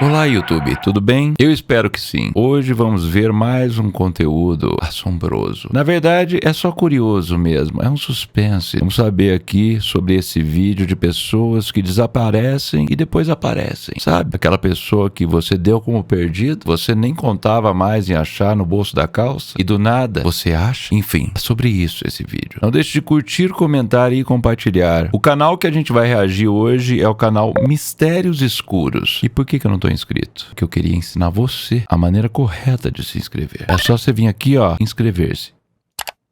Olá, YouTube, tudo bem? Eu espero que sim. Hoje vamos ver mais um conteúdo assombroso. Na verdade, é só curioso mesmo, é um suspense. Vamos saber aqui sobre esse vídeo de pessoas que desaparecem e depois aparecem. Sabe? Aquela pessoa que você deu como perdido, você nem contava mais em achar no bolso da calça e do nada você acha? Enfim, é sobre isso esse vídeo. Não deixe de curtir, comentar e compartilhar. O canal que a gente vai reagir hoje é o canal Mistérios Escuros. E por que eu não tô inscrito? Porque eu queria ensinar você a maneira correta de se inscrever. É só você vir aqui, ó, inscrever-se.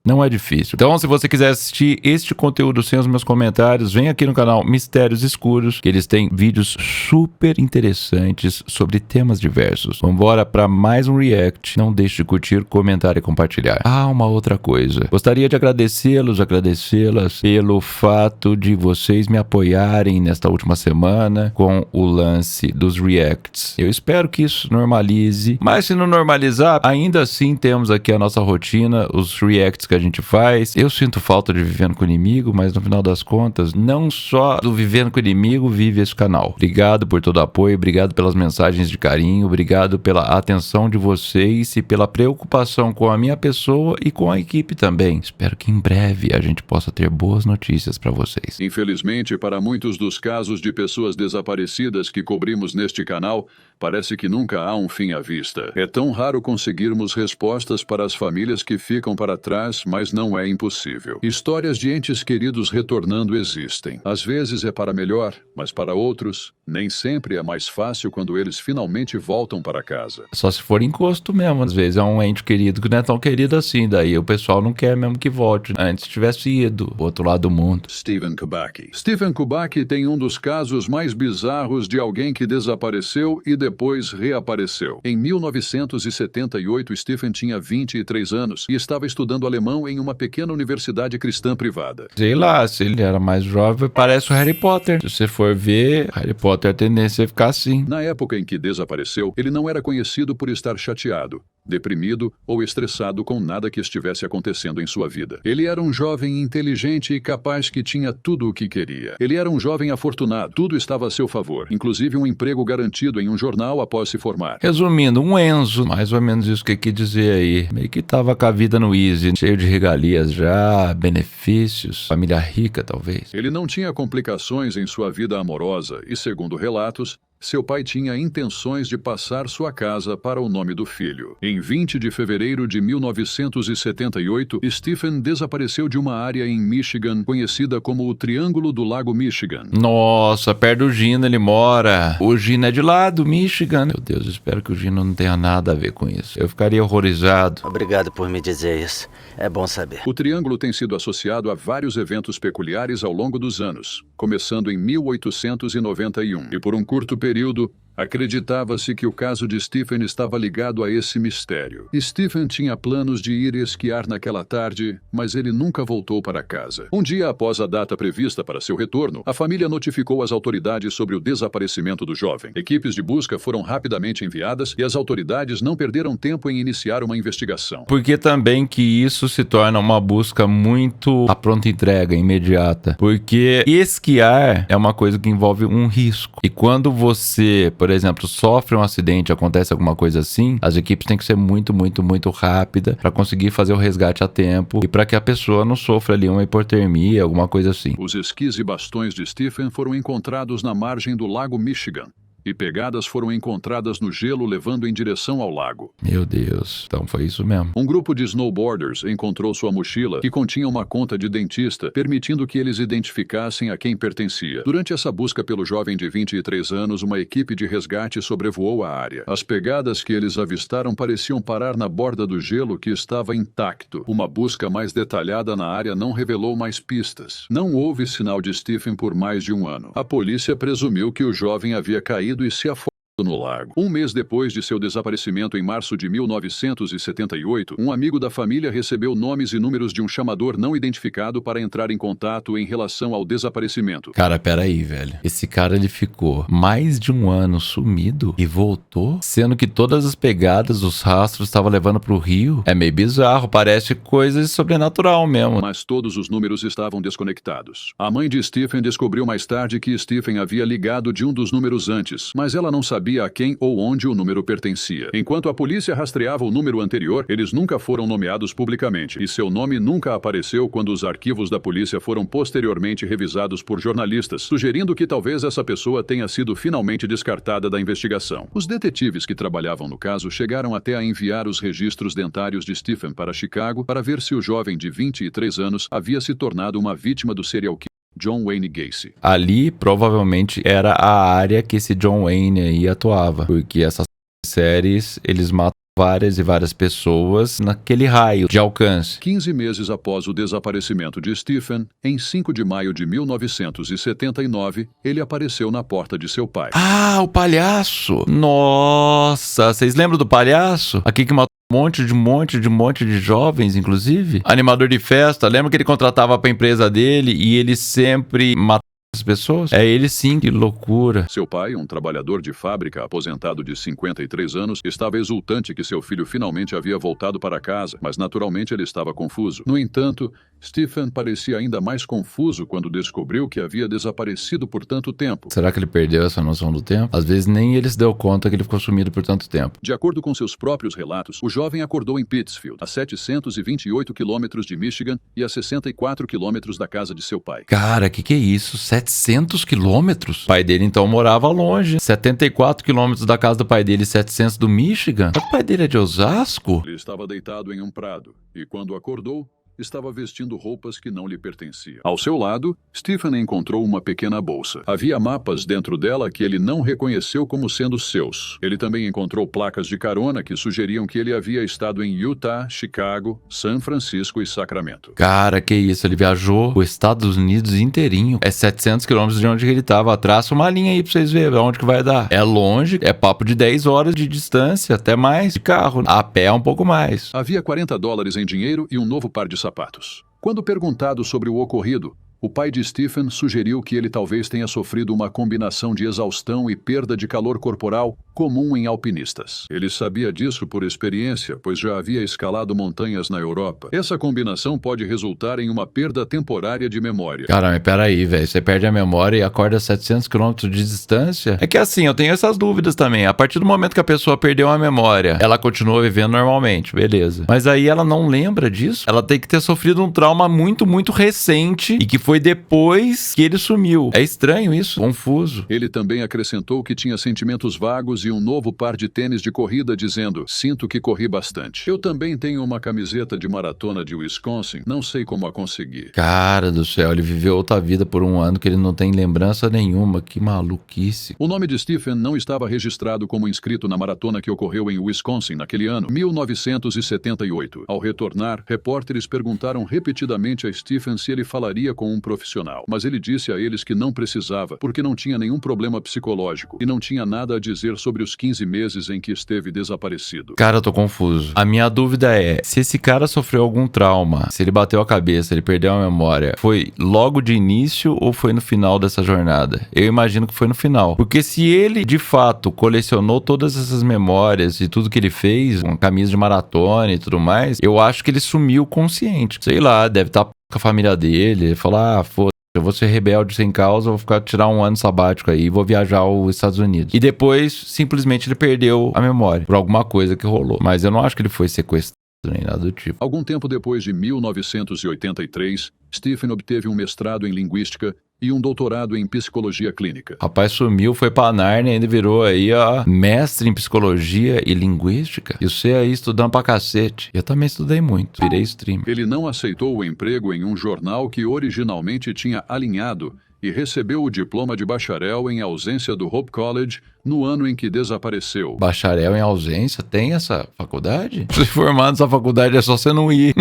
Não é difícil. Então, se você quiser assistir este conteúdo sem os meus comentários, vem aqui no canal Mistérios Escuros, que eles têm vídeos super interessantes sobre temas diversos. Vambora para mais um react. Não deixe de curtir, comentar e compartilhar. Ah, uma outra coisa. Gostaria de agradecê-las pelo fato de vocês me apoiarem nesta última semana com o lance dos reacts. Eu espero que isso normalize, mas se não normalizar, ainda assim temos aqui a nossa rotina, os reacts que a gente faz. Eu sinto falta de Vivendo com o Inimigo, mas no final das contas, não só do Vivendo com o Inimigo vive esse canal. Obrigado por todo o apoio, obrigado pelas mensagens de carinho, obrigado pela atenção de vocês e pela preocupação com a minha pessoa e com a equipe também. Espero que em breve a gente possa ter boas notícias para vocês. Infelizmente, para muitos dos casos de pessoas desaparecidas que cobrimos neste canal, parece que nunca há um fim à vista. É tão raro conseguirmos respostas para as famílias que ficam para trás, mas não é impossível. Histórias de entes queridos retornando existem. Às vezes é para melhor, mas para outros, nem sempre é mais fácil quando eles finalmente voltam para casa. Só se for encosto mesmo, às vezes é um ente querido que não é tão querido assim, daí o pessoal não quer mesmo que volte, antes tivesse ido pro outro lado do mundo. Stephen Kubacki. Stephen Kubacki tem um dos casos mais bizarros de alguém que desapareceu e depois reapareceu. Em 1978, Stephen tinha 23 anos e estava estudando alemão em uma pequena universidade cristã privada. Sei lá, se ele era mais jovem, parece o Harry Potter. Se você for ver, Harry Potter a tendência é ficar assim. Na época em que desapareceu, ele não era conhecido por estar chateado, deprimido ou estressado com nada que estivesse acontecendo em sua vida. Ele era um jovem inteligente e capaz que tinha tudo o que queria. Ele era um jovem afortunado, tudo estava a seu favor, inclusive um emprego garantido em um jornal após se formar. Resumindo, um Enzo, mais ou menos isso que eu quis dizer aí. Meio que tava com a vida no easy, cheio de regalias já, benefícios, família rica talvez. Ele não tinha complicações em sua vida amorosa e, segundo relatos, seu pai tinha intenções de passar sua casa para o nome do filho. Em 20 de fevereiro de 1978, Stephen desapareceu de uma área em Michigan conhecida como o Triângulo do Lago Michigan. Nossa, perto do Gino ele mora. O Gino é de lá, do Michigan. Meu Deus, espero que o Gino não tenha nada a ver com isso. Eu ficaria horrorizado. Obrigado por me dizer isso. É bom saber. O Triângulo tem sido associado a vários eventos peculiares ao longo dos anos, começando em 1891. E por um curto período, acreditava-se que o caso de Stephen estava ligado a esse mistério. Stephen tinha planos de ir esquiar naquela tarde, mas ele nunca voltou para casa. Um dia após a data prevista para seu retorno, a família notificou as autoridades sobre o desaparecimento do jovem. Equipes de busca foram rapidamente enviadas e as autoridades não perderam tempo em iniciar uma investigação. Porque também que isso se torna uma busca muito à pronta entrega, imediata. Porque esquiar é uma coisa que envolve um risco. E quando você, por exemplo, sofre um acidente, acontece alguma coisa assim, as equipes têm que ser muito rápida para conseguir fazer o resgate a tempo e para que a pessoa não sofra ali uma hipotermia, alguma coisa assim. Os esquis e bastões de Stephen foram encontrados na margem do Lago Michigan. E pegadas foram encontradas no gelo levando em direção ao lago. Meu Deus, então foi isso mesmo. Um grupo de snowboarders encontrou sua mochila, que continha uma conta de dentista, permitindo que eles identificassem a quem pertencia. Durante essa busca pelo jovem de 23 anos, uma equipe de resgate sobrevoou a área. As pegadas que eles avistaram pareciam parar na borda do gelo que estava intacto. Uma busca mais detalhada na área não revelou mais pistas. Não houve sinal de Stephen por mais de um ano. A polícia presumiu que o jovem havia caído e se afogou no lago. Um mês depois de seu desaparecimento em março de 1978, um amigo da família recebeu nomes e números de um chamador não identificado para entrar em contato em relação ao desaparecimento. Cara, peraí, velho. Esse cara, ele ficou mais de um ano sumido e voltou, sendo que todas as pegadas, os rastros estavam levando pro rio. É meio bizarro, parece coisa de sobrenatural mesmo. Mas todos os números estavam desconectados. A mãe de Stephen descobriu mais tarde que Stephen havia ligado de um dos números antes, mas ela não sabia sabia a quem ou onde o número pertencia. Enquanto a polícia rastreava o número anterior, eles nunca foram nomeados publicamente, e seu nome nunca apareceu quando os arquivos da polícia foram posteriormente revisados por jornalistas, sugerindo que talvez essa pessoa tenha sido finalmente descartada da investigação. Os detetives que trabalhavam no caso chegaram até a enviar os registros dentários de Stephen para Chicago para ver se o jovem de 23 anos havia se tornado uma vítima do serial killer John Wayne Gacy. Ali, provavelmente, era a área que esse John Wayne aí atuava. Porque essas séries, eles matam várias e várias pessoas naquele raio de alcance. 15 meses após o desaparecimento de Stephen, em 5 de maio de 1979, ele apareceu na porta de seu pai. Ah, o palhaço! Nossa, vocês lembram do palhaço? Aqui que matou um monte de jovens, inclusive. Animador de festa, lembra que ele contratava pra empresa dele e ele sempre matava as pessoas? É ele sim, que loucura. Seu pai, um trabalhador de fábrica aposentado de 53 anos, estava exultante que seu filho finalmente havia voltado para casa, mas naturalmente ele estava confuso. No entanto, Stephen parecia ainda mais confuso quando descobriu que havia desaparecido por tanto tempo. Será que ele perdeu essa noção do tempo? Às vezes nem ele se deu conta que ele ficou sumido por tanto tempo. De acordo com seus próprios relatos, o jovem acordou em Pittsfield, a 728 quilômetros de Michigan e a 64 quilômetros da casa de seu pai. Cara, que é isso? 700 quilômetros? O pai dele então morava longe. 74 quilômetros da casa do pai dele, 700 do Michigan? O pai dele é de Osasco? Ele estava deitado em um prado e, quando acordou, estava vestindo roupas que não lhe pertenciam. Ao seu lado, Stephen encontrou uma pequena bolsa. Havia mapas dentro dela que ele não reconheceu como sendo seus. Ele também encontrou placas de carona que sugeriam que ele havia estado em Utah, Chicago, São Francisco e Sacramento. Cara, que isso? Ele viajou os Estados Unidos inteirinho. É 700 quilômetros de onde ele estava. Traça uma linha aí pra vocês verem aonde que vai dar. É longe, é papo de 10 horas de distância, até mais, de carro. A pé é um pouco mais. Havia $40 em dinheiro e um novo par de sapatos. Quando perguntado sobre o ocorrido, o pai de Stephen sugeriu que ele talvez tenha sofrido uma combinação de exaustão e perda de calor corporal comum em alpinistas. Ele sabia disso por experiência, pois já havia escalado montanhas na Europa. Essa combinação pode resultar em uma perda temporária de memória. Cara, mas peraí, velho. Você perde a memória e acorda a 700 quilômetros de distância? É que assim, eu tenho essas dúvidas também. A partir do momento que a pessoa perdeu a memória, ela continua vivendo normalmente, beleza. Mas aí ela não lembra disso? Ela tem que ter sofrido um trauma muito, muito recente e que foi depois que ele sumiu. É estranho isso, confuso. Ele também acrescentou que tinha sentimentos vagos e um novo par de tênis de corrida, dizendo: "Sinto que corri bastante. Eu também tenho uma camiseta de maratona de Wisconsin, não sei como a consegui." Cara do céu, ele viveu outra vida por um ano que ele não tem lembrança nenhuma. Que maluquice. O nome de Stephen não estava registrado como inscrito na maratona que ocorreu em Wisconsin naquele ano, 1978. Ao retornar, repórteres perguntaram repetidamente a Stephen se ele falaria com um profissional, mas ele disse a eles que não precisava, porque não tinha nenhum problema psicológico e não tinha nada a dizer sobre os 15 meses em que esteve desaparecido. Cara, eu tô confuso. A minha dúvida é, se esse cara sofreu algum trauma, se ele bateu a cabeça, ele perdeu a memória, foi logo de início ou foi no final dessa jornada? Eu imagino que foi no final. Porque se ele, de fato, colecionou todas essas memórias e tudo que ele fez, uma camisa de maratona e tudo mais, eu acho que ele sumiu consciente. Sei lá, deve estar com a família dele, falar, foda, eu vou ser rebelde sem causa, vou tirar um ano sabático aí e vou viajar aos Estados Unidos. E depois, simplesmente, ele perdeu a memória por alguma coisa que rolou. Mas eu não acho que ele foi sequestrado nem nada do tipo. Algum tempo depois de 1983, Stephen obteve um mestrado em linguística e um doutorado em psicologia clínica. Rapaz, sumiu, foi pra Nárnia e ainda virou aí, ó, mestre em psicologia e linguística. E você aí estudando pra cacete. Eu também estudei muito, virei streamer. Ele não aceitou o emprego em um jornal que originalmente tinha alinhado e recebeu o diploma de bacharel em ausência do Hope College no ano em que desapareceu. Bacharel em ausência? Tem essa faculdade? Se formar nessa faculdade é só você não ir.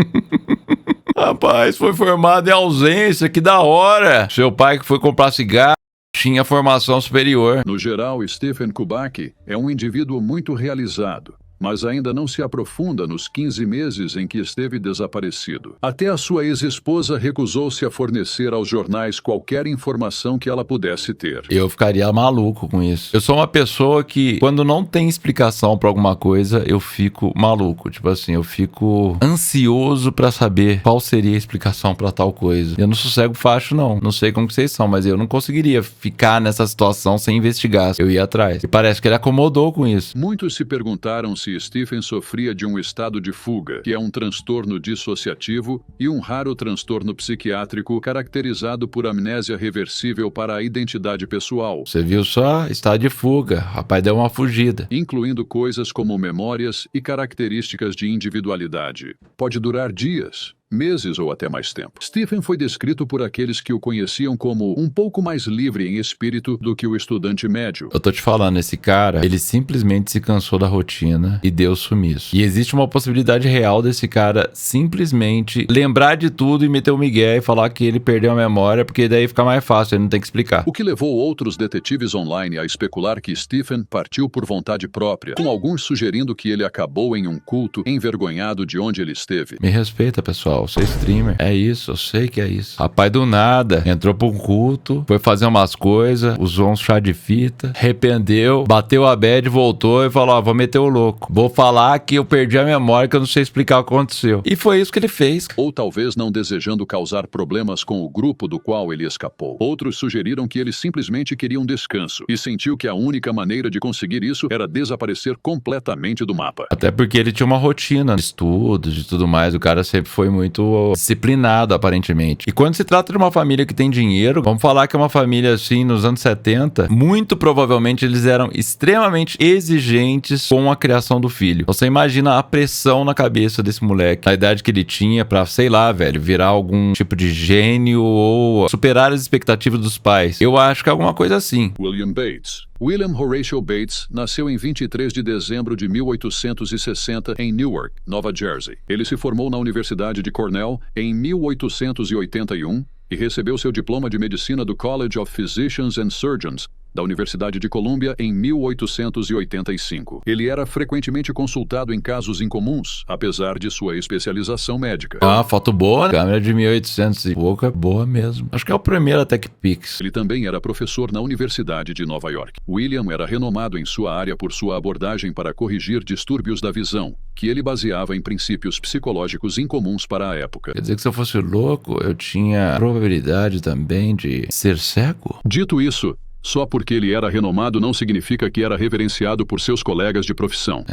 Rapaz, foi formado em ausência, que da hora. Seu pai que foi comprar cigarro tinha formação superior. No geral, Stephen Kubacki é um indivíduo muito realizado, mas ainda não se aprofunda nos 15 meses em que esteve desaparecido. Até a sua ex-esposa recusou-se a fornecer aos jornais qualquer informação que ela pudesse ter. Eu ficaria maluco com isso. Eu sou uma pessoa que, quando não tem explicação pra alguma coisa, eu fico maluco. Tipo assim, eu fico ansioso pra saber qual seria a explicação pra tal coisa. Eu não sossego fácil, não. Não sei como que vocês são, mas eu não conseguiria ficar nessa situação sem investigar. Eu ia atrás. E parece que ele acomodou com isso. Muitos se perguntaram se Stephen sofria de um estado de fuga, que é um transtorno dissociativo e um raro transtorno psiquiátrico caracterizado por amnésia reversível para a identidade pessoal. Você viu só? Estado de fuga. Rapaz, deu uma fugida. Incluindo coisas como memórias e características de individualidade. Pode durar dias, meses ou até mais tempo. Stephen foi descrito por aqueles que o conheciam como um pouco mais livre em espírito do que o estudante médio. Eu tô te falando, esse cara, ele simplesmente se cansou da rotina e deu sumiço. E existe uma possibilidade real desse cara simplesmente lembrar de tudo e meter o migué e falar que ele perdeu a memória, porque daí fica mais fácil, ele não tem que explicar. O que levou outros detetives online a especular que Stephen partiu por vontade própria, com alguns sugerindo que ele acabou em um culto envergonhado de onde ele esteve. Me respeita, pessoal. Você é streamer. É isso, eu sei que é isso. Rapaz, do nada, entrou pra um culto, foi fazer umas coisas, usou um chá de fita, arrependeu, bateu a bad, voltou e falou, ó, vou meter o louco. Vou falar que eu perdi a memória, que eu não sei explicar o que aconteceu. E foi isso que ele fez. Ou talvez não desejando causar problemas com o grupo do qual ele escapou. Outros sugeriram que ele simplesmente queria um descanso e sentiu que a única maneira de conseguir isso era desaparecer completamente do mapa. Até porque ele tinha uma rotina, estudos e tudo mais, o cara sempre foi muito disciplinado, aparentemente. E quando se trata de uma família que tem dinheiro, vamos falar que é uma família assim, nos anos 70, muito provavelmente eles eram extremamente exigentes com a criação do filho. Você imagina a pressão na cabeça desse moleque, a idade que ele tinha pra, sei lá, velho, virar algum tipo de gênio ou superar as expectativas dos pais. Eu acho que é alguma coisa assim. William Bates. William Horatio Bates nasceu em 23 de dezembro de 1860 em Newark, Nova Jersey. Ele se formou na Universidade de Cornell em 1881 e recebeu seu diploma de medicina do College of Physicians and Surgeons da Universidade de Colômbia em 1885. Ele era frequentemente consultado em casos incomuns, apesar de sua especialização médica. Ah, foto boa, câmera de 1800 e pouco, é boa mesmo. Acho que é o primeiro TechPix. Ele também era professor na Universidade de Nova York. William era renomado em sua área por sua abordagem para corrigir distúrbios da visão, que ele baseava em princípios psicológicos incomuns para a época. Quer dizer que se eu fosse louco, eu tinha probabilidade também de ser cego? Dito isso, só porque ele era renomado não significa que era reverenciado por seus colegas de profissão.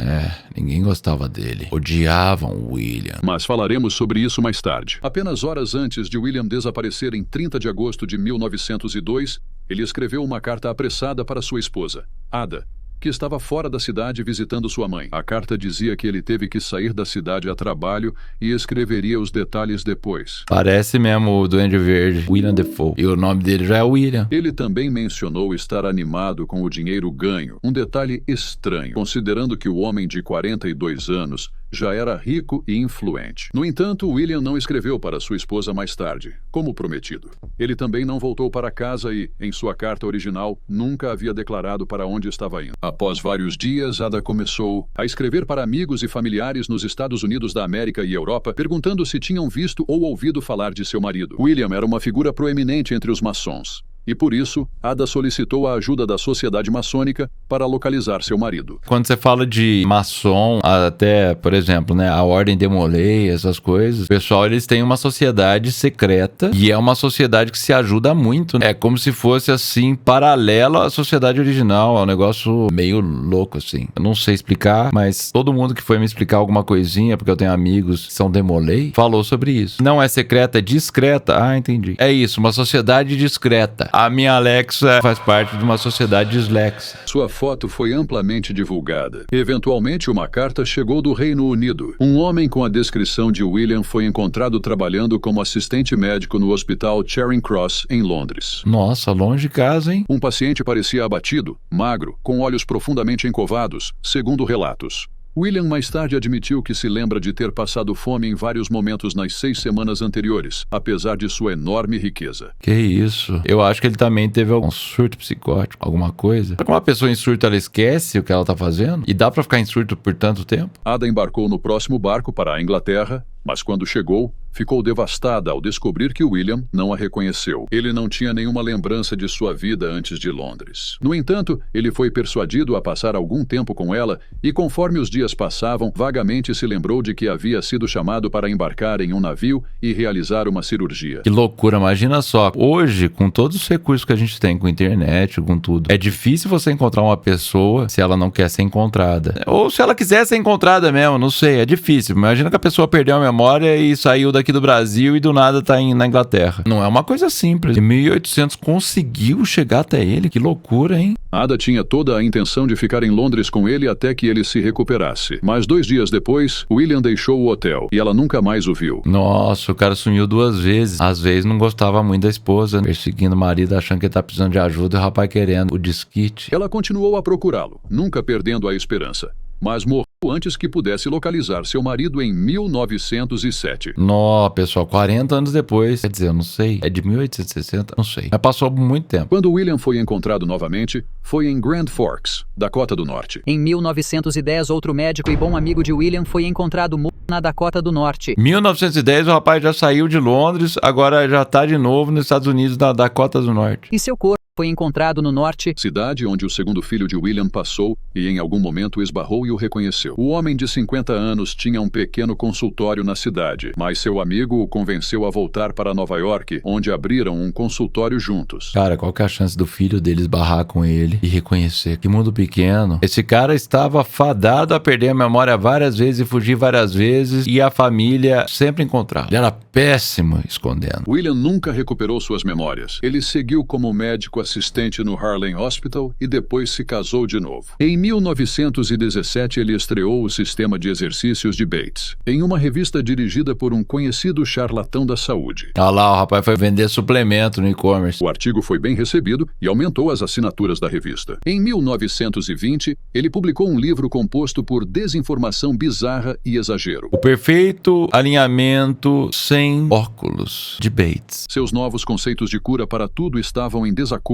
Ninguém gostava dele. Odiavam o William. Mas falaremos sobre isso mais tarde. Apenas horas antes de William desaparecer em 30 de agosto de 1902, ele escreveu uma carta apressada para sua esposa, Ada, que estava fora da cidade visitando sua mãe. A carta dizia que ele teve que sair da cidade a trabalho e escreveria os detalhes depois. Parece mesmo o Duende Verde, William Defoe. E o nome dele já é William. Ele também mencionou estar animado com o dinheiro ganho, um detalhe estranho, considerando que o homem de 42 anos já era rico e influente. No entanto, William não escreveu para sua esposa mais tarde, como prometido. Ele também não voltou para casa e, em sua carta original, nunca havia declarado para onde estava indo. Após vários dias, Ada começou a escrever para amigos e familiares nos Estados Unidos da América e Europa, perguntando se tinham visto ou ouvido falar de seu marido. William era uma figura proeminente entre os maçons. E por isso, Ada solicitou a ajuda da sociedade maçônica para localizar seu marido. Quando você fala de maçom, até, por exemplo, né, a Ordem de Molay, essas coisas, o pessoal, eles têm uma sociedade secreta e é uma sociedade que se ajuda muito, né? É como se fosse, assim, paralelo à sociedade original, é um negócio meio louco, assim. Eu não sei explicar, mas todo mundo que foi me explicar alguma coisinha, porque eu tenho amigos que são de Molay, falou sobre isso. Não é secreta, é discreta. Ah, entendi. É isso, uma sociedade discreta. A minha Alexa faz parte de uma sociedade dislexa. Sua foto foi amplamente divulgada. Eventualmente, uma carta chegou do Reino Unido. Um homem com a descrição de William foi encontrado trabalhando como assistente médico no hospital Charing Cross, em Londres. Nossa, longe de casa, hein? Um paciente parecia abatido, magro, com olhos profundamente encovados, segundo relatos. William mais tarde admitiu que se lembra de ter passado fome em vários momentos nas 6 semanas anteriores, apesar de sua enorme riqueza. Que isso? Eu acho que ele também teve algum surto psicótico, alguma coisa. Será que uma pessoa em surto, ela esquece o que ela tá fazendo? E dá pra ficar em surto por tanto tempo? Ada embarcou no próximo barco para a Inglaterra, mas quando chegou, ficou devastada ao descobrir que William não a reconheceu. Ele não tinha nenhuma lembrança de sua vida antes de Londres. No entanto, ele foi persuadido a passar algum tempo com ela e, conforme os dias passavam, vagamente se lembrou de que havia sido chamado para embarcar em um navio e realizar uma cirurgia. Que loucura, imagina só. Hoje, com todos os recursos que a gente tem, com internet, com tudo, é difícil você encontrar uma pessoa se ela não quer ser encontrada. Ou se ela quiser ser encontrada mesmo, não sei, é difícil. Imagina que a pessoa perdeu a memória e saiu daqui do Brasil e do nada tá na Inglaterra. Não é uma coisa simples. Em 1800 conseguiu chegar até ele. Que loucura, hein? Ada tinha toda a intenção de ficar em Londres com ele até que ele se recuperasse. Mas 2 dias depois, William deixou o hotel e ela nunca mais o viu. Nossa, o cara sumiu 2 vezes. Às vezes não gostava muito da esposa, perseguindo o marido, achando que ele tá precisando de ajuda e o rapaz querendo o desquite. Ela continuou a procurá-lo, nunca perdendo a esperança. Mas morreu antes que pudesse localizar seu marido em 1907. Nó, pessoal, 40 anos depois. Quer dizer, eu não sei. É de 1860? Não sei. Mas passou muito tempo. Quando William foi encontrado novamente, foi em Grand Forks, Dakota do Norte. Em 1910, outro médico e bom amigo de William foi encontrado morto na Dakota do Norte. 1910, o rapaz já saiu de Londres, agora já tá de novo nos Estados Unidos, na Dakota do Norte. E seu corpo foi encontrado no norte, Cidade onde o segundo filho de William passou e em algum momento esbarrou e o reconheceu. O homem de 50 anos tinha um pequeno consultório na cidade, mas seu amigo o convenceu a voltar para Nova York, onde abriram um consultório juntos. Cara, qual que é a chance do filho dele esbarrar com ele e reconhecer? Que mundo pequeno. Esse cara estava fadado a perder a memória várias vezes e fugir várias vezes e a família sempre encontrá-lo. Ele era péssimo escondendo. William nunca recuperou suas memórias. Ele seguiu como médico assistente no Harlem Hospital e depois se casou de novo. Em 1917, ele estreou o sistema de exercícios de Bates, em uma revista dirigida por um conhecido charlatão da saúde. Olha lá, o rapaz foi vender suplemento no e-commerce. O artigo foi bem recebido e aumentou as assinaturas da revista. Em 1920, ele publicou um livro composto por desinformação bizarra e exagero. O perfeito alinhamento sem óculos de Bates. Seus novos conceitos de cura para tudo estavam em desacordo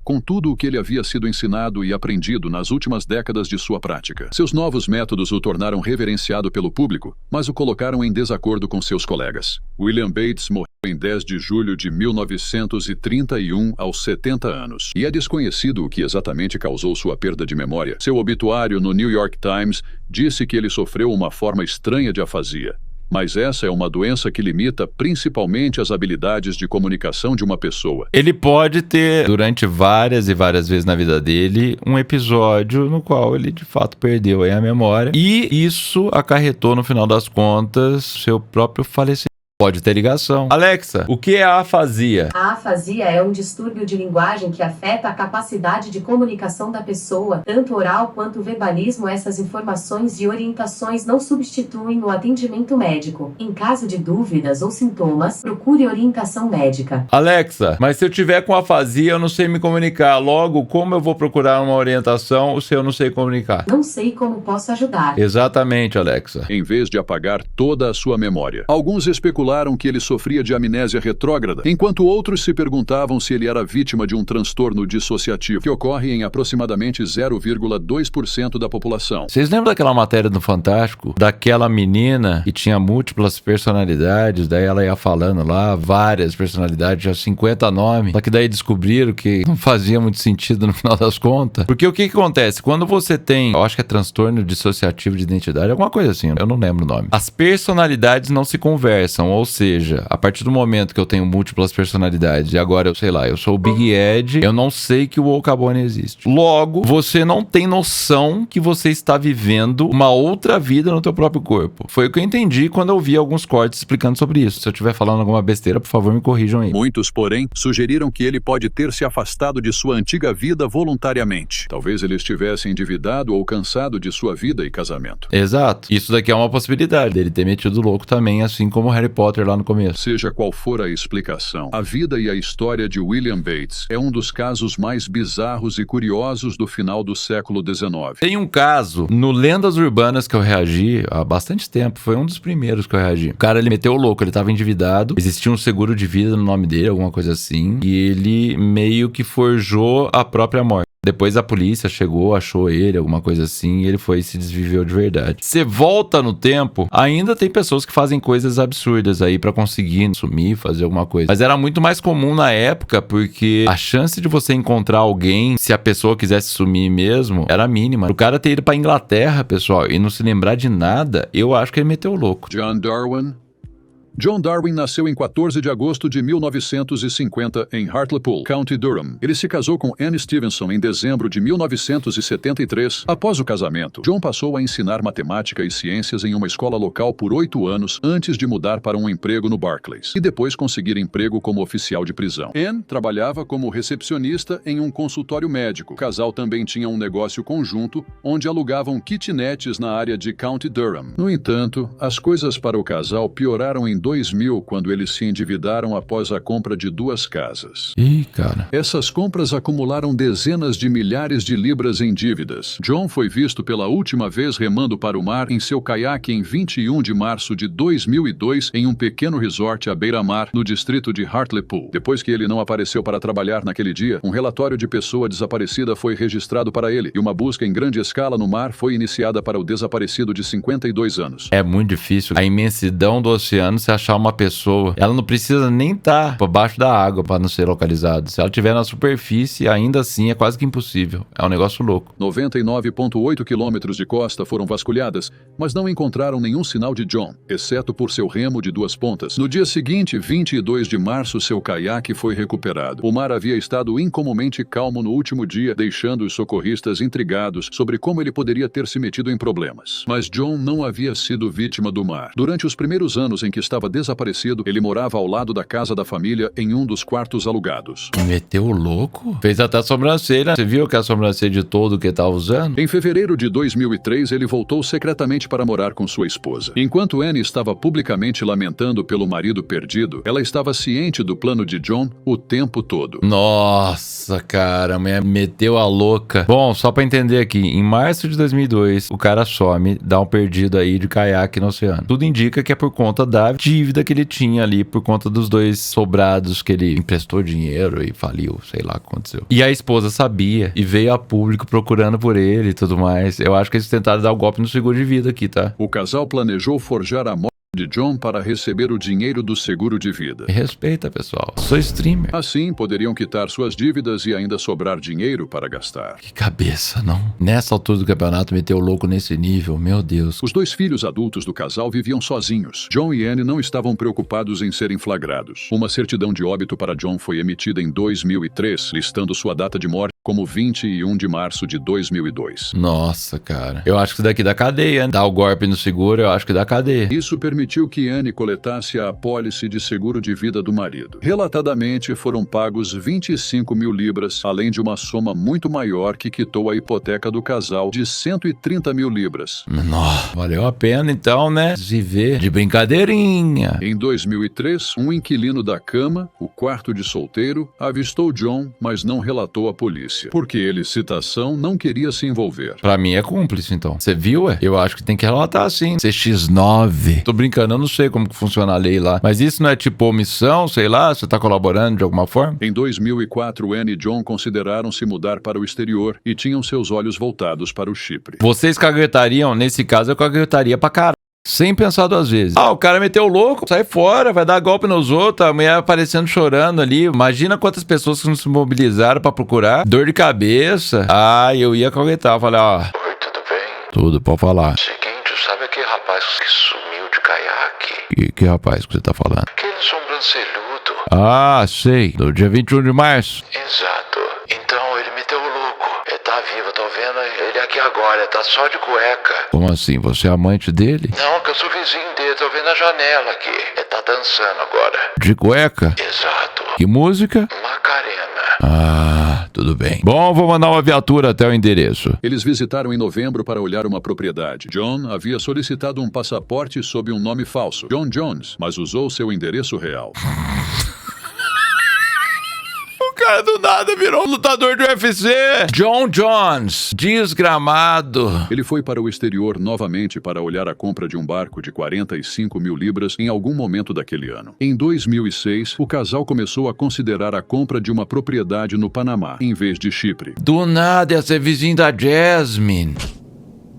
com tudo o que ele havia sido ensinado e aprendido nas últimas décadas de sua prática. Seus novos métodos o tornaram reverenciado pelo público, mas o colocaram em desacordo com seus colegas. William Bates morreu em 10 de julho de 1931, aos 70 anos. E é desconhecido o que exatamente causou sua perda de memória. Seu obituário no New York Times disse que ele sofreu uma forma estranha de afasia. Mas essa é uma doença que limita principalmente as habilidades de comunicação de uma pessoa. Ele pode ter, durante várias e várias vezes na vida dele, um episódio no qual ele de fato perdeu aí a memória. E isso acarretou, no final das contas, seu próprio falecimento. Pode ter ligação. Alexa, o que é a afasia? A afasia é um distúrbio de linguagem que afeta a capacidade de comunicação da pessoa, tanto oral quanto verbalismo. Essas informações e orientações não substituem o atendimento médico. Em caso de dúvidas ou sintomas, procure orientação médica. Alexa, mas se eu tiver com afasia, eu não sei me comunicar. Logo, como eu vou procurar uma orientação se eu não sei comunicar? Não sei como posso ajudar. Exatamente, Alexa. Em vez de apagar toda a sua memória. Alguns especularam que ele sofria de amnésia retrógrada, enquanto outros se perguntavam se ele era vítima de um transtorno dissociativo, que ocorre em aproximadamente 0,2% da população. Vocês lembram daquela matéria do Fantástico? Daquela menina que tinha múltiplas personalidades, daí ela ia falando lá, várias personalidades, já 50 nomes, só que daí descobriram que não fazia muito sentido no final das contas. Porque o que acontece? Quando você tem, eu acho que é transtorno dissociativo de identidade, alguma coisa assim, eu não lembro o nome. As personalidades não se conversam, ou seja, a partir do momento que eu tenho múltiplas personalidades e agora eu sei lá, eu sou o Big Ed, eu não sei que o Okabone existe. Logo, você não tem noção que você está vivendo uma outra vida no teu próprio corpo. Foi o que eu entendi quando eu vi alguns cortes explicando sobre isso. Se eu estiver falando alguma besteira, por favor, me corrijam aí. Muitos, porém, sugeriram que ele pode ter se afastado de sua antiga vida voluntariamente. Talvez ele estivesse endividado ou cansado de sua vida e casamento. Exato. Isso daqui é uma possibilidade dele ter metido louco também, assim como o Harry Potter Potter lá no começo. Seja qual for a explicação, a vida e a história de William Bates é um dos casos mais bizarros e curiosos do final do século XIX. Tem um caso no Lendas Urbanas que eu reagi há bastante tempo, foi um dos primeiros que eu reagi. O cara, ele meteu o louco, ele tava endividado, existia um seguro de vida no nome dele, alguma coisa assim, e ele meio que forjou a própria morte. Depois a polícia chegou, achou ele, alguma coisa assim, e ele foi e se desviveu de verdade. Você volta no tempo, ainda tem pessoas que fazem coisas absurdas aí pra conseguir sumir, fazer alguma coisa. Mas era muito mais comum na época, porque a chance de você encontrar alguém, se a pessoa quisesse sumir mesmo, era mínima. O cara ter ido pra Inglaterra, pessoal, e não se lembrar de nada, eu acho que ele meteu o louco. John Darwin nasceu em 14 de agosto de 1950 em Hartlepool, County Durham. Ele se casou com Anne Stevenson em dezembro de 1973. Após o casamento, John passou a ensinar matemática e ciências em uma escola local por 8 anos antes de mudar para um emprego no Barclays e depois conseguir emprego como oficial de prisão. Anne trabalhava como recepcionista em um consultório médico. O casal também tinha um negócio conjunto onde alugavam kitnets na área de County Durham. No entanto, as coisas para o casal pioraram em 2000, quando eles se endividaram após a compra de 2 casas. Ih, cara. Essas compras acumularam dezenas de milhares de libras em dívidas. John foi visto pela última vez remando para o mar em seu caiaque em 21 de março de 2002 em um pequeno resort à beira-mar no distrito de Hartlepool. Depois que ele não apareceu para trabalhar naquele dia, um relatório de pessoa desaparecida foi registrado para ele e uma busca em grande escala no mar foi iniciada para o desaparecido de 52 anos. É muito difícil. A imensidão do oceano, se achar uma pessoa, ela não precisa nem estar por baixo da água para não ser localizada. Se ela estiver na superfície, ainda assim é quase que impossível. É um negócio louco. 99,8 quilômetros de costa foram vasculhadas, mas não encontraram nenhum sinal de John, exceto por seu remo de 2 pontas. No dia seguinte, 22 de março, seu caiaque foi recuperado. O mar havia estado incomumente calmo no último dia, deixando os socorristas intrigados sobre como ele poderia ter se metido em problemas. Mas John não havia sido vítima do mar. Durante os primeiros anos em que estava desaparecido, ele morava ao lado da casa da família em um dos quartos alugados. Meteu o louco? Fez até a sobrancelha. Você viu que a sobrancelha de todo que estava usando? Em fevereiro de 2003, ele voltou secretamente para morar com sua esposa. Enquanto Anne estava publicamente lamentando pelo marido perdido, ela estava ciente do plano de John o tempo todo. Nossa, cara, meteu a louca. Bom, só pra entender aqui, em março de 2002, o cara some, dá um perdido aí de caiaque no oceano. Tudo indica que é por conta da dívida que ele tinha ali, por conta dos 2 sobrados que ele emprestou dinheiro e faliu, sei lá o que aconteceu. E a esposa sabia e veio a público procurando por ele e tudo mais. Eu acho que eles tentaram dar o golpe no seguro de vida aqui, tá? O casal planejou forjar a morte de John para receber o dinheiro do seguro de vida. Me respeita, pessoal. Sou streamer. Assim, poderiam quitar suas dívidas e ainda sobrar dinheiro para gastar. Que cabeça, não? Nessa altura do campeonato, meteu o louco nesse nível, meu Deus. Os 2 filhos adultos do casal viviam sozinhos. John e Anne não estavam preocupados em serem flagrados. Uma certidão de óbito para John foi emitida em 2003, listando sua data de morte como 21 de março de 2002. Nossa, cara. Eu acho que isso daqui dá cadeia, né? Dá o golpe no seguro, eu acho que dá cadeia. Isso permitiu que Anne coletasse a apólice de seguro de vida do marido. Relatadamente, foram pagos 25 mil libras, além de uma soma muito maior que quitou a hipoteca do casal de 130 mil libras. Nossa, valeu a pena então, né? Viver de brincadeirinha. Em 2003, um inquilino da cama, o quarto de solteiro, avistou John, mas não relatou à polícia. Porque ele, citação, não queria se envolver. Pra mim é cúmplice, então. Você viu, é? Eu acho que tem que relatar sim. CX9. Tô brincando, eu não sei como que funciona a lei lá. Mas isso não é tipo omissão, sei lá? Você tá colaborando de alguma forma? Em 2004, Anne e John consideraram se mudar para o exterior e tinham seus olhos voltados para o Chipre. Vocês caguetariam? Nesse caso, eu caguetaria pra caralho. Sem pensar 2 vezes. Ah, o cara meteu o louco, sai fora, vai dar golpe nos outros, a mulher aparecendo chorando ali. Imagina quantas pessoas que não se mobilizaram pra procurar. Dor de cabeça. Ah, eu ia caguetar, falar, ó. Oi, tudo bem? Tudo, pode falar. Seguinte, sabe aquele rapaz que sumiu de caiaque? Que rapaz que você tá falando? Aquele sobrancelhudo. Ah, sei. Do dia 21 de março. Exato. Então, ele meteu o louco. Ele tá vivo, tô vendo ele aqui agora, tá só de cueca. Como assim? Você é amante dele? Não, que eu sou vizinho dele, tô vendo a janela aqui. Ele tá dançando agora. De cueca? Exato. Que música? Macarena. Ah, tudo bem. Bom, vou mandar uma viatura até o endereço. Eles visitaram em novembro para olhar uma propriedade. John havia solicitado um passaporte sob um nome falso, John Jones, mas usou seu endereço real. O cara do nada virou um lutador de UFC. John Jones, desgramado. Ele foi para o exterior novamente para olhar a compra de um barco de 45 mil libras em algum momento daquele ano. Em 2006, o casal começou a considerar a compra de uma propriedade no Panamá, em vez de Chipre. Do nada ia ser vizinho da Jasmine.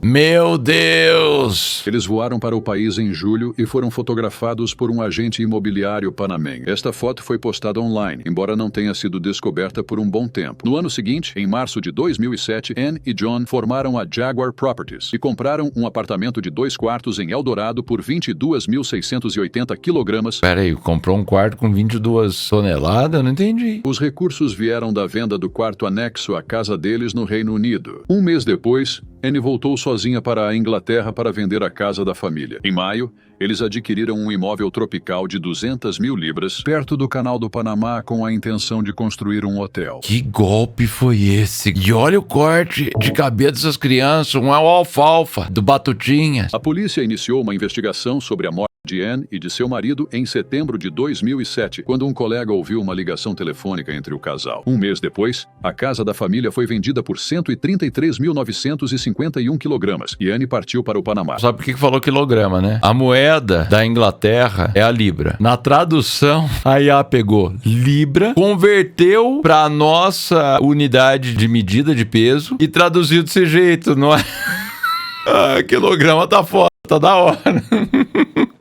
Meu Deus! Eles voaram para o país em julho e foram fotografados por um agente imobiliário panamenho. Esta foto foi postada online, embora não tenha sido descoberta por um bom tempo. No ano seguinte, em março de 2007, Anne e John formaram a Jaguar Properties e compraram um apartamento de 2 quartos em Eldorado por 22.680 quilogramas. Peraí, comprou um quarto com 22 toneladas? Eu não entendi. Os recursos vieram da venda do quarto anexo à casa deles no Reino Unido. Um mês depois, Anne voltou sozinha para a Inglaterra para vender a casa da família. Em maio, eles adquiriram um imóvel tropical de 200 mil libras, perto do Canal do Panamá, com a intenção de construir um hotel. Que golpe foi esse? E olha o corte de cabeça dessas crianças, um é o alfalfa, do Batutinhas. A polícia iniciou uma investigação sobre a morte de Anne e de seu marido em setembro de 2007, quando um colega ouviu uma ligação telefônica entre o casal. Um mês depois, a casa da família foi vendida por 133.951 quilogramas e Anne partiu para o Panamá. Sabe por que falou quilograma, né? A moeda da Inglaterra é a libra. Na tradução, a IA pegou libra, converteu para a nossa unidade de medida de peso e traduziu desse jeito, não é? Ah, quilograma tá foda, tá da hora.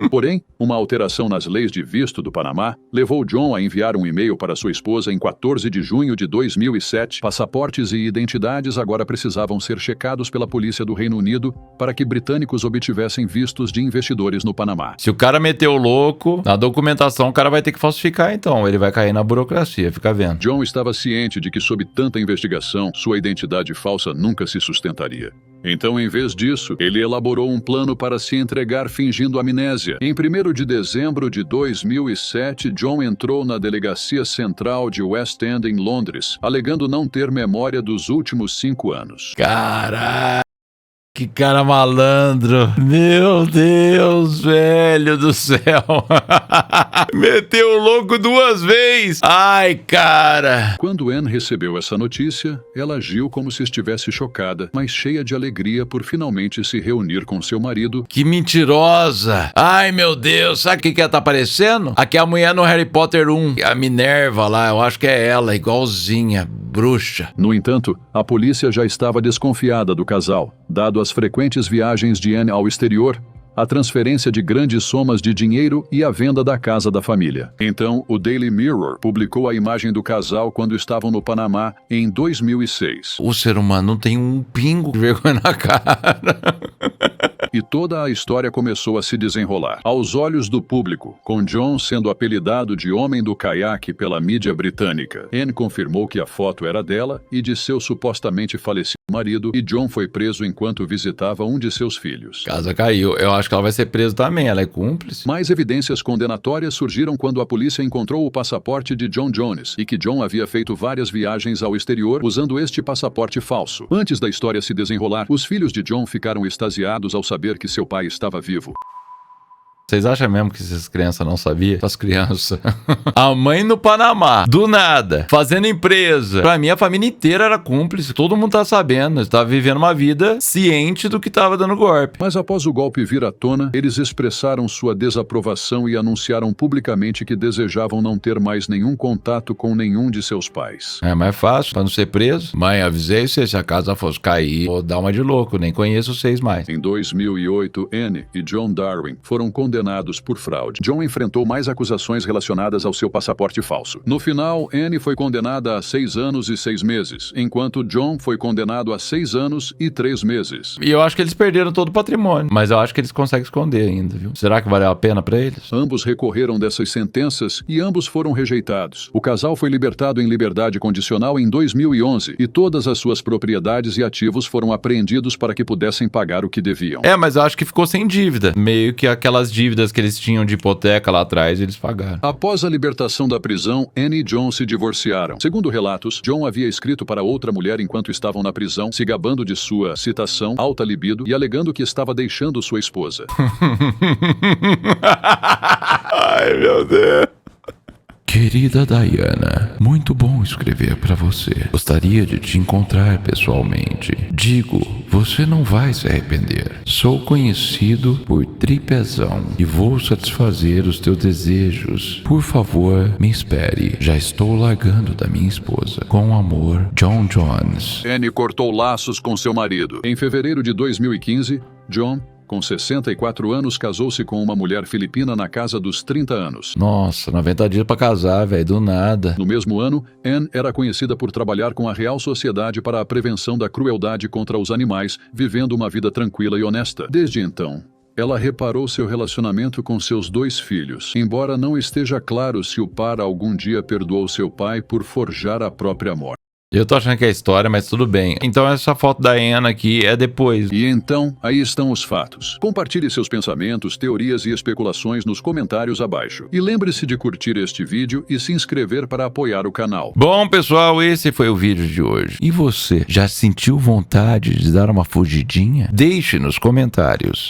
Porém, uma alteração nas leis de visto do Panamá levou John a enviar um e-mail para sua esposa em 14 de junho de 2007. Passaportes e identidades agora precisavam ser checados pela polícia do Reino Unido para que britânicos obtivessem vistos de investidores no Panamá. Se o cara meteu o louco, na documentação o cara vai ter que falsificar então, ele vai cair na burocracia, fica vendo. John estava ciente de que sob tanta investigação, sua identidade falsa nunca se sustentaria. Então, em vez disso, ele elaborou um plano para se entregar fingindo amnésia. Em 1º de dezembro de 2007, John entrou na Delegacia Central de West End, em Londres, alegando não ter memória dos últimos 5 anos. Caralho, que cara malandro. Meu Deus, velho do céu. Meteu o louco 2 vezes. Ai, cara. Quando Anne recebeu essa notícia, ela agiu como se estivesse chocada, mas cheia de alegria por finalmente se reunir com seu marido. Que mentirosa. Ai, meu Deus. Sabe o que ela tá parecendo? Aqui é a mulher no Harry Potter 1. A Minerva lá, eu acho que é ela, igualzinha, bruxa. No entanto, a polícia já estava desconfiada do casal, dado as frequentes viagens de Anne ao exterior, a transferência de grandes somas de dinheiro e a venda da casa da família. Então, o Daily Mirror publicou a imagem do casal quando estavam no Panamá em 2006. O ser humano não tem um pingo de vergonha na cara. E toda a história começou a se desenrolar. Aos olhos do público, com John sendo apelidado de Homem do Caiaque pela mídia britânica, Anne confirmou que a foto era dela e de seu supostamente falecido marido, e John foi preso enquanto visitava um de seus filhos. Casa caiu. Eu acho que ela vai ser presa também, ela é cúmplice. Mais evidências condenatórias surgiram quando a polícia encontrou o passaporte de John Jones e que John havia feito várias viagens ao exterior usando este passaporte falso. Antes da história se desenrolar, os filhos de John ficaram extasiados ao saber que seu pai estava vivo. Vocês acham mesmo que essas crianças não sabiam? As crianças. A mãe no Panamá, do nada, fazendo empresa. Pra mim, a família inteira era cúmplice. Todo mundo tá sabendo. Eles estavam vivendo uma vida ciente do que tava dando golpe. Mas após o golpe vir à tona, eles expressaram sua desaprovação e anunciaram publicamente que desejavam não ter mais nenhum contato com nenhum de seus pais. É mais fácil, pra não ser preso. Mãe, avisei você, se a casa fosse cair, vou dar uma de louco. Nem conheço vocês mais. Em 2008, Anne e John Darwin foram condenados condenados por fraude. John enfrentou mais acusações relacionadas ao seu passaporte falso. No final, Anne foi condenada a 6 anos e 6 meses, enquanto John foi condenado a 6 anos e 3 meses. E eu acho que eles perderam todo o patrimônio, mas eu acho que eles conseguem esconder ainda, viu? Será que valeu a pena pra eles? Ambos recorreram dessas sentenças e ambos foram rejeitados. O casal foi libertado em liberdade condicional em 2011 e todas as suas propriedades e ativos foram apreendidos para que pudessem pagar o que deviam. Mas eu acho que ficou sem dívida. Meio que aquelas dívidas que eles tinham de hipoteca lá atrás, eles pagaram. Após a libertação da prisão, Anne e John se divorciaram. Segundo relatos, John havia escrito para outra mulher enquanto estavam na prisão, se gabando de sua, citação, alta libido e alegando que estava deixando sua esposa. Ai, meu Deus. Querida Diana, muito bom escrever para você. Gostaria de te encontrar pessoalmente. Digo, você não vai se arrepender. Sou conhecido por tripezão e vou satisfazer os teus desejos. Por favor, me espere. Já estou largando da minha esposa. Com amor, John Jones. Anne cortou laços com seu marido. Em fevereiro de 2015, John, com 64 anos, casou-se com uma mulher filipina na casa dos 30 anos. Nossa, 90 dias pra casar, velho, do nada. No mesmo ano, Anne era conhecida por trabalhar com a Real Sociedade para a prevenção da crueldade contra os animais, vivendo uma vida tranquila e honesta. Desde então, ela reparou seu relacionamento com seus 2 filhos, embora não esteja claro se o par algum dia perdoou seu pai por forjar a própria morte. Eu tô achando que é história, mas tudo bem. Então essa foto da Anne aqui é depois. E então, aí estão os fatos. Compartilhe seus pensamentos, teorias e especulações nos comentários abaixo. E lembre-se de curtir este vídeo e se inscrever para apoiar o canal. Bom, pessoal, esse foi o vídeo de hoje. E você, já sentiu vontade de dar uma fugidinha? Deixe nos comentários.